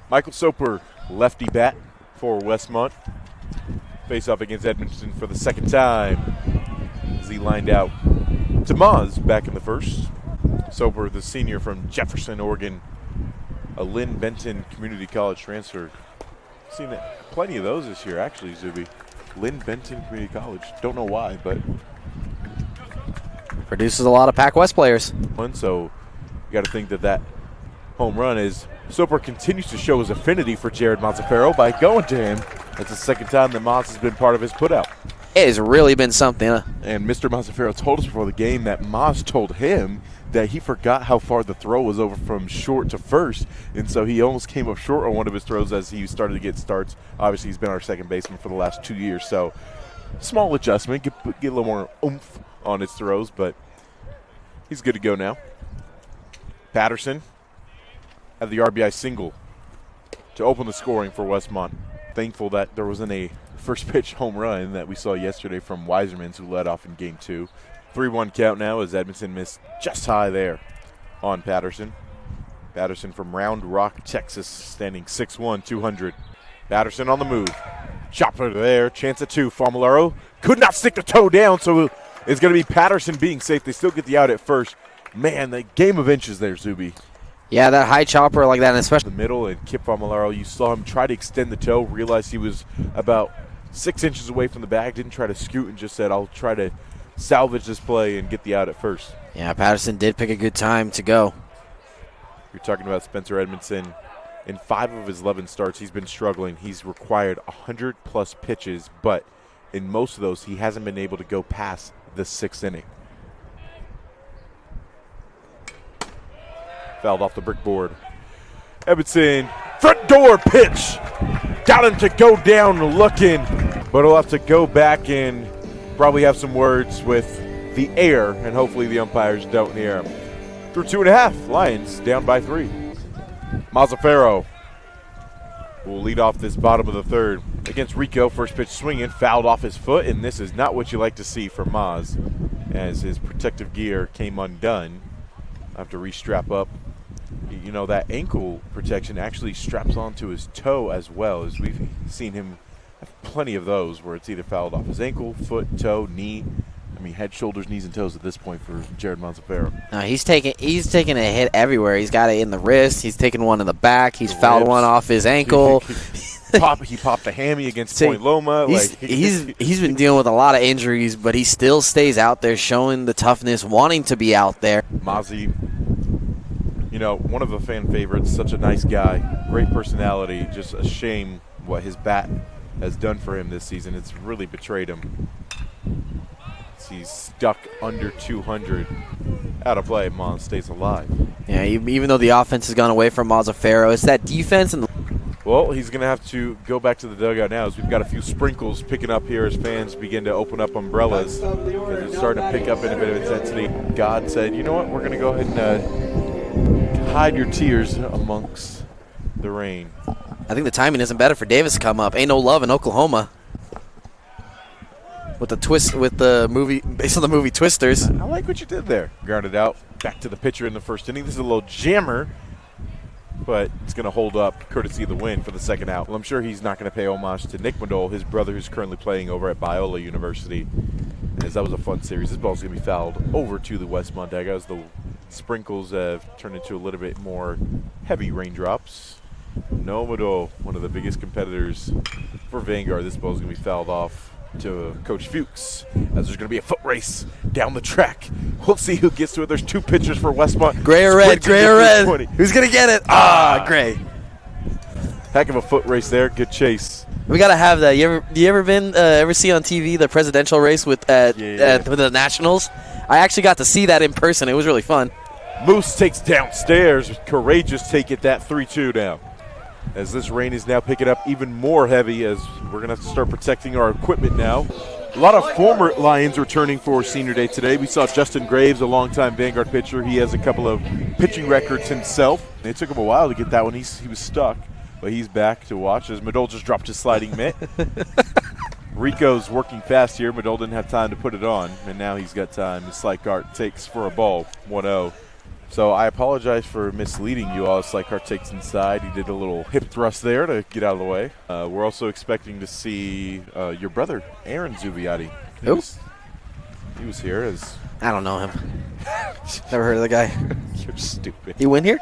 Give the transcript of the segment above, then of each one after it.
Michael Soper, lefty bat for Westmont. Face off against Edmonton for the second time as he lined out to Maz back in the first. Soper, the senior from Jefferson, Oregon, a Lynn Benton Community College transfer. Seen plenty of those this year, actually, Zuby. Lynn Benton Community College. Don't know why, but produces a lot of Pac West players. So you got to think that home run is. Soper continues to show his affinity for Jared Mazzaferro by going to him. That's the second time that Maz has been part of his putout. It has really been something. And Mr. Mazzaferro told us before the game that Maz told him that he forgot how far the throw was over from short to first, and so he almost came up short on one of his throws as he started to get starts. Obviously, he's been our second baseman for the last 2 years, so small adjustment, get a little more oomph on his throws, but he's good to go now. Patterson had the RBI single to open the scoring for Westmont. Thankful that there wasn't a first pitch home run that we saw yesterday from Weisermans, who led off in game 2. 3-1 count now as Edmonton missed just high there on Patterson. Patterson from Round Rock, Texas, standing 6'1", 200. Patterson on the move. Chopper there, chance at 2. Famularo could not stick the toe down, so it's going to be Patterson being safe. They still get the out at first. Man, the game of inches there, Zuby. Yeah, that high chopper like that, and especially the middle, and Kip Famularo, you saw him try to extend the toe, realized he was about 6 inches away from the bag, didn't try to scoot, and just said, I'll try to salvage this play and get the out at first. Yeah, Patterson did pick a good time to go. You're talking about Spencer Edmondson. In 5 of his 11 starts, he's been struggling. He's required 100-plus pitches, but in most of those, he hasn't been able to go past the 6th inning. Fouled off the brick board. Edmondson, front door pitch. Got him to go down looking, but he'll have to go back and probably have some words with the air, and hopefully the umpires don't hear him. Through 2.5, Lions down by 3. Mazzaferro will lead off this bottom of the third against Rico. First pitch swinging, fouled off his foot, and this is not what you like to see from Maz as his protective gear came undone. I have to re-strap up. You know, that ankle protection actually straps onto his toe as well, as we've seen him have plenty of those where it's either fouled off his ankle, foot, toe, knee. I mean, head, shoulders, knees, and toes at this point for Jared Mazzaferro. No, he's taking a hit everywhere. He's got it in the wrist. He's taken one in the back. He's fouled one off his ankle. He popped a hammy against Point Loma. He's been dealing with a lot of injuries, but he still stays out there showing the toughness, wanting to be out there. Mozzie, you know, one of the fan favorites, such a nice guy, great personality. Just a shame what his bat has done for him this season. It's really betrayed him. He's stuck under 200. Out of play, Maz stays alive. Yeah, even though the offense has gone away from Mazzaferro, it's that defense and well, he's going to have to go back to the dugout now as we've got a few sprinkles picking up here as fans begin to open up umbrellas. It's starting to pick up in a bit of intensity. God said, you know what, we're going to go ahead and hide your tears amongst the rain. I think the timing isn't better for Davis to come up. Ain't no love in Oklahoma. With the twist, with the movie, based on the movie Twisters. I like what you did there. Grounded out, back to the pitcher in the first inning. This is a little jammer, but it's going to hold up courtesy of the win for the second out. Well, I'm sure he's not going to pay homage to Nick Madole, his brother who's currently playing over at Biola University. As that was a fun series. This ball's going to be fouled over to the Westmont dugout as the sprinkles have turned into a little bit more heavy raindrops. No Madole, one of the biggest competitors for Vanguard. This ball's going to be fouled off to Coach Fuchs as there's going to be a foot race down the track. We'll see who gets to it. There's 2 pitchers for Westmont. Gray or red, gray or red. Who's going to get it? Gray. Heck of a foot race there. Good chase. We got to have that. You ever see on TV the presidential race with the Nationals? I actually got to see that in person. It was really fun. Moose takes downstairs. Courageous take it that 3-2 down. As this rain is now picking up even more heavy as we're going to have to start protecting our equipment now. A lot of former Lions returning for Senior Day today. We saw Justin Graves, a longtime Vanguard pitcher. He has a couple of pitching records himself. It took him a while to get that one. He was stuck, but he's back to watch as Madole just dropped his sliding mitt. Rico's working fast here. Madole didn't have time to put it on, and now he's got time. His slide cart takes for a ball, 1-0. So I apologize for misleading you all. Slikart takes inside. He did a little hip thrust there to get out of the way. We're also expecting to see your brother, Aaron Zubiati. He was here as... I don't know him. Never heard of the guy. You're stupid. He win here?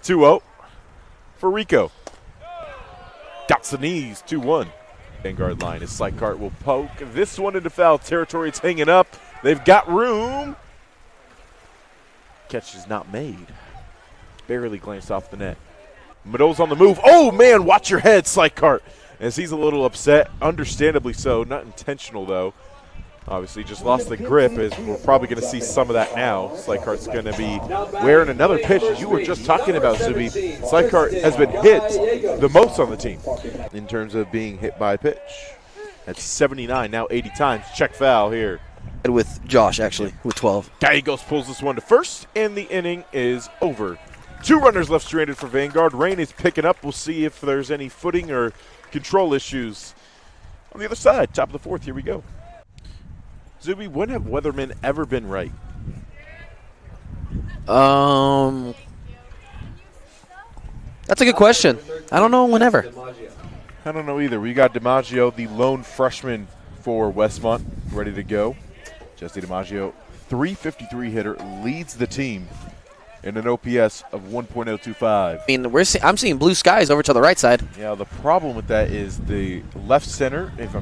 2-0 for Rico. Got the knees, 2-1. Vanguard line as Slikart will poke this one into foul territory. It's hanging up. They've got room. Catch is not made. Barely glanced off the net. Meadows on the move. Oh, man, watch your head, Slikart. As he's a little upset, understandably so. Not intentional, though. Obviously, just lost the grip. As we're probably going to see some of that now. Slikart's going to be wearing another pitch. As you were just talking about, Zuby, Slikart has been hit the most on the team in terms of being hit by a pitch. That's 79, now 80 times. Check foul here. With Josh, actually, with 12. Gallegos pulls this one to first, and the inning is over. 2 runners left stranded for Vanguard. Rain is picking up. We'll see if there's any footing or control issues on the other side. Top of the 4th, here we go. Zuby, when have weathermen ever been right? That's a good question. I don't know whenever. I don't know either. We got DiMaggio, the lone freshman for Westmont, ready to go. Jesse DiMaggio, 353 hitter, leads the team in an OPS of 1.025. I mean, I'm seeing blue skies over to the right side. Yeah, the problem with that is the left center, if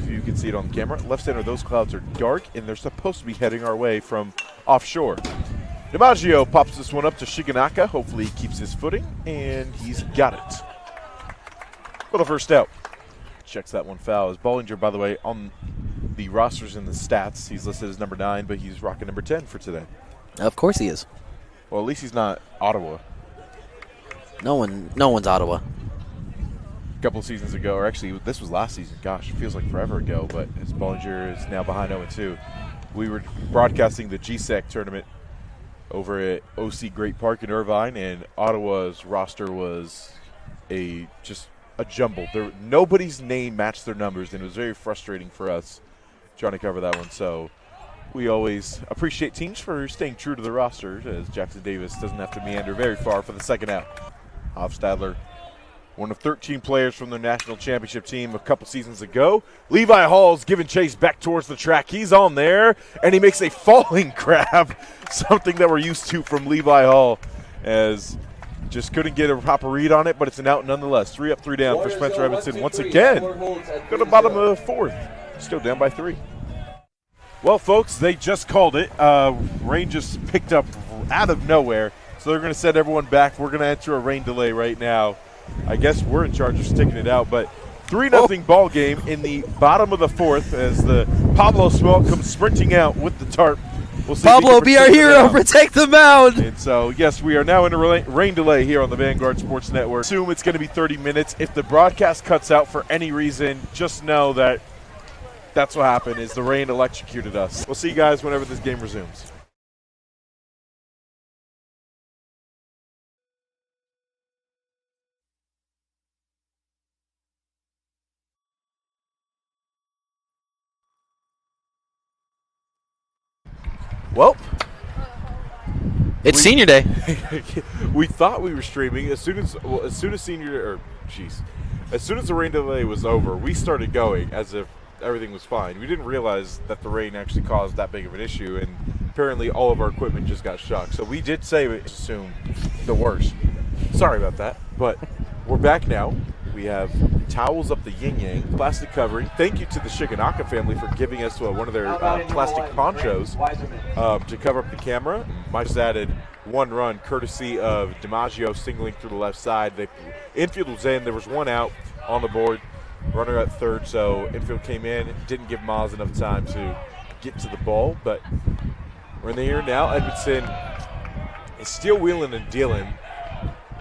you can see it on the camera, left center, those clouds are dark, and they're supposed to be heading our way from offshore. DiMaggio pops this one up to Shigenaka. Hopefully he keeps his footing, and he's got it. For the first out. Checks that one foul. As Bollinger, by the way, on the rosters and the stats, he's listed as number 9, but he's rocking number 10 for today. Of course he is. Well, at least he's not Ottawa. No one's Ottawa. A couple of seasons ago, or actually this was last season. Gosh, it feels like forever ago, but as Bollinger is now behind 0-2. We were broadcasting the GSEC tournament over at OC Great Park in Irvine, and Ottawa's roster was just a jumble. Nobody's name matched their numbers, and it was very frustrating for us trying to cover that one. So we always appreciate teams for staying true to the roster, as Jackson Davis doesn't have to meander very far for the second out. Hofstadler, one of 13 players from the national championship team a couple seasons ago. Levi Hall's giving chase back towards the track. He's on there, and he makes a falling grab, something that we're used to from Levi Hall, as just couldn't get a proper read on it, but it's an out nonetheless. 3 up, 3 down for Spencer Edmondson. Once again, go to the bottom of the 4th. Still down by 3. Well, folks, they just called it. Rain just picked up out of nowhere, so they're going to set everyone back. We're going to enter a rain delay right now. I guess we're in charge of sticking it out, but 3-0 ball game in the bottom of the 4th as the Pablo Smelt comes sprinting out with the tarp. We'll see Pablo, be our hero, protect the mound. And so, yes, we are now in a rain delay here on the Vanguard Sports Network. Assume it's going to be 30 minutes. If the broadcast cuts out for any reason, just know that that's what happened, is the rain electrocuted us. We'll see you guys whenever this game resumes. Well, it's senior day. We thought we were streaming as soon as the rain delay was over. We started going as if everything was fine. We didn't realize that the rain actually caused that big of an issue, and apparently all of our equipment just got shocked. So we did say we assumed the worst. Sorry about that, but we're back now. We have towels up the yin-yang, plastic covering. Thank you to the Shigenaka family for giving us one of their plastic ponchos to cover up the camera. Might just added 1 run courtesy of DiMaggio singling through the left side. The infield was in. There was 1 out on the board. Runner at 3rd, so infield came in. Didn't give Maz enough time to get to the ball, but we're in the here now. Edmondson is still wheeling and dealing.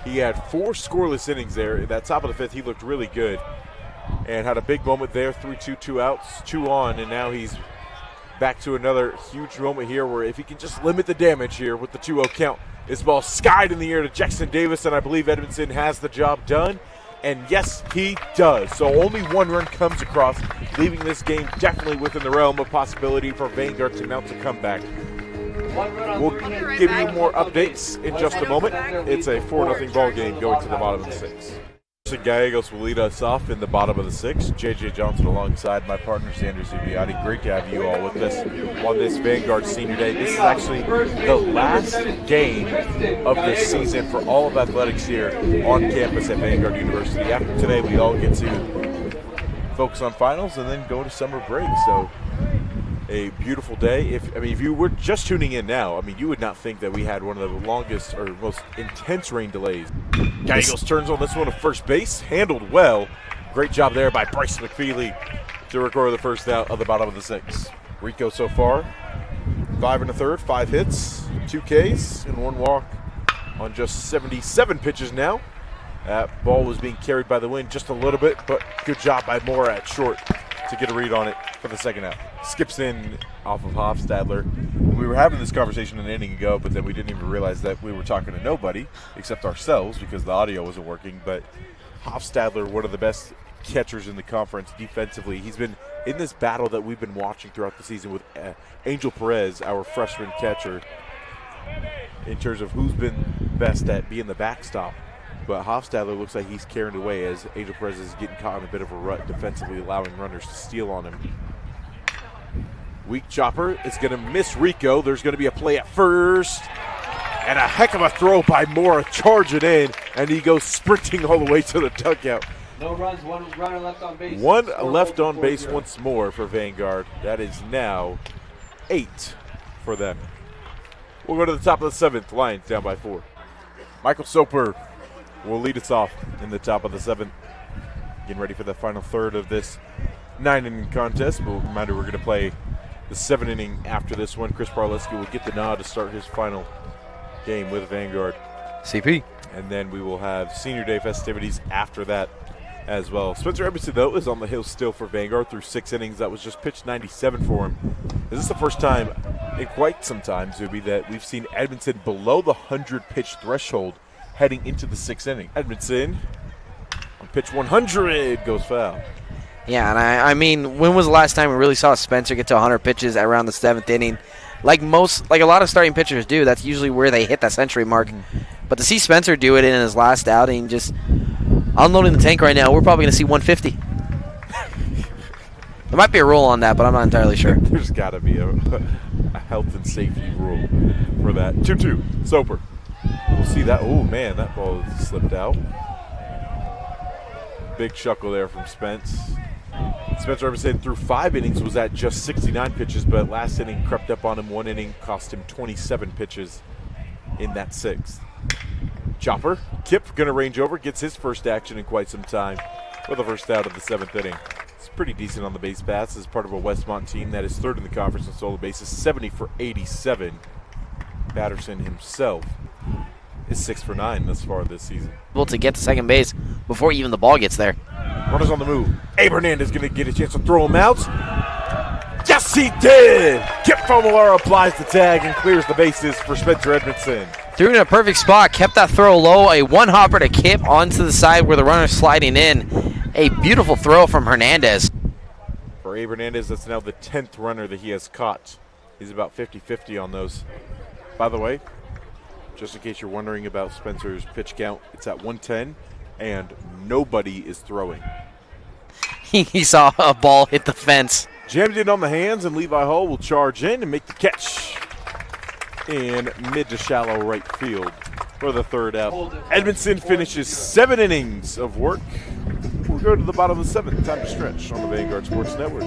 He had 4 scoreless innings there. At that top of the 5th, he looked really good and had a big moment there. 3-2, 2 outs, 2 on, and now he's back to another huge moment here where if he can just limit the damage here with the 2-0 count, this ball skied in the air to Jackson Davis, and I believe Edmondson has the job done. And yes, he does. So only 1 run comes across, leaving this game definitely within the realm of possibility for Vanguard to mount a comeback. We'll give you more updates in just a moment. It's a 4-0 ball game going to the bottom of the 6th. Gallegos will lead us off in the bottom of the 6th. JJ Johnson alongside my partner Sandra Zubiati. Great to have you all with us on this Vanguard Senior Day. This is actually the last game of the season for all of athletics here on campus at Vanguard University. After today, we all get to focus on finals and then go to summer break. So a beautiful day. If you were just tuning in now, you would not think that we had one of the longest or most intense rain delays. Gallegos turns on this one at first base, handled well. Great job there by Bryce McFeely to record the first out of the bottom of the 6th. Rico so far, 5 1/3, 5 hits, 2 Ks, and 1 walk on just 77 pitches now. That ball was being carried by the wind just a little bit, but good job by Moore at short to get a read on it for the second out. Skips in off of Hofstadler. We were having this conversation an inning ago, but then we didn't even realize that we were talking to nobody except ourselves because the audio wasn't working. But Hofstadler, one of the best catchers in the conference defensively. He's been in this battle that we've been watching throughout the season with Angel Perez, our freshman catcher, in terms of who's been best at being the backstop. But Hofstadler looks like he's carried away as Angel Perez is getting caught in a bit of a rut defensively, allowing runners to steal on him. Weak chopper is going to miss Rico. There's going to be a play at first. And a heck of a throw by Mora, charging in. And he goes sprinting all the way to the dugout. No runs, 1 runner left on base. 1 left on base once more for Vanguard. That is now 8 for them. We'll go to the top of the 7th. Lions down by 4. Michael Soper will lead us off in the top of the 7th. Getting ready for the final third of this 9-inning contest. But reminder, we're going to play the 7th inning after this one. Chris Barleski will get the nod to start his final game with Vanguard. CP. And then we will have Senior Day festivities after that as well. Spencer Edmondson, though, is on the hill still for Vanguard through 6 innings. That was just pitch 97 for him. This is the first time in quite some time, Zuby, that we've seen Edmondson below the 100-pitch threshold heading into the 6th inning. Edmondson on pitch 100 goes foul. Yeah, and when was the last time we really saw Spencer get to 100 pitches around the 7th inning? Like a lot of starting pitchers do, that's usually where they hit that century mark. But to see Spencer do it in his last outing, just unloading the tank right now, we're probably going to see 150. There might be a rule on that, but I'm not entirely sure. There's got to be a health and safety rule for that. 2-2, Soper. We'll see that. Oh, man, that ball slipped out. Big chuckle there from Spence. Spencer Edmondson through 5 innings was at just 69 pitches, but last inning crept up on him. 1 inning cost him 27 pitches in that 6th. Chopper, Kip going to range over, gets his first action in quite some time with the first out of the 7th inning. It's pretty decent on the base paths as part of a Westmont team that is 3rd in the conference in stolen bases, 70 for 87. Patterson himself is 6 for 9 thus far this season. Able to get to second base before even the ball gets there. Runners on the move. Abe Hernandez going to get a chance to throw him out. Yes, he did! Kip Fomolara applies the tag and clears the bases for Spencer Edmondson. Threw in a perfect spot, kept that throw low, a one-hopper to Kip onto the side where the runner's sliding in. A beautiful throw from Hernandez. For Abe Hernandez, that's now the 10th runner that he has caught. He's about 50-50 on those. By the way, just in case you're wondering about Spencer's pitch count, it's at 110, and nobody is throwing. He saw a ball hit the fence. Jammed in on the hands, and Levi Hall will charge in and make the catch in mid to shallow right field for the 3rd out. Edmondson finishes 7 innings of work. We'll go to the bottom of the 7th. Time to stretch on the Vanguard Sports Network.